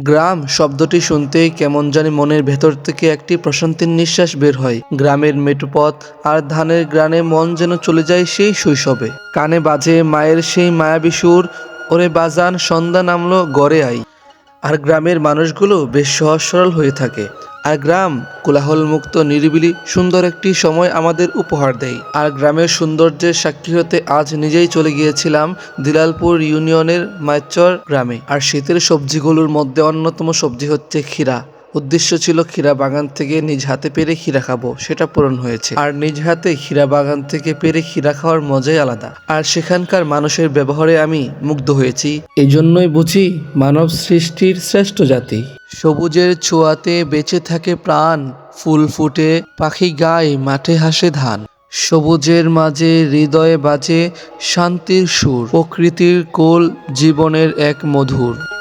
গ্রাম শব্দটি শুনতেই কেমন জানি মনের ভেতর থেকে একটি প্রশান্তির নিঃশ্বাস বের হয়। গ্রামের মেঠোপথ আর ধানের গ্রানে মন যেন চলে যায় সেই শৈশবে। কানে বাজে মায়ের সেই মায়াবী সুর, ওরে বাজান সন্ধ্যা নামলো গড়ে আই। আর গ্রামের মানুষগুলো বেশ সহজ সরল হয়ে থাকে। আর গ্রাম কোলাহলমুক্ত, নিরিবিলি, সুন্দর একটি সময় আমাদের উপহার দেয়। আর গ্রামের সৌন্দর্যের সাক্ষী হতে আজ নিজেই চলে গিয়েছিলাম দিলালপুর ইউনিয়নের মাইচর গ্রামে। আর শীতের সবজিগুলোর মধ্যে অন্যতম সবজি হচ্ছে ক্ষীরা। উদ্দেশ্য ছিল ক্ষীরা বাগান থেকে নিজ হাতে পেরে ক্ষীরা খাবো, সেটা পূরণ হয়েছে। আর নিজ হাতে ক্ষীরা বাগান থেকে পেরে ক্ষীরা খাওয়ার মজাই আলাদা। আর সেখানকার মানুষের ব্যবহারে আমি মুগ্ধ হয়েছি। এই জন্যই বুঝি মানব সৃষ্টির শ্রেষ্ঠ জাতি। সবুজের ছোঁয়াতে বেঁচে থাকে প্রাণ, ফুল ফুটে, পাখি গায়, মাঠে হাসে ধান। সবুজের মাঝে হৃদয়ে বাজে শান্তির সুর, প্রকৃতির কোল জীবনের এক মধুর।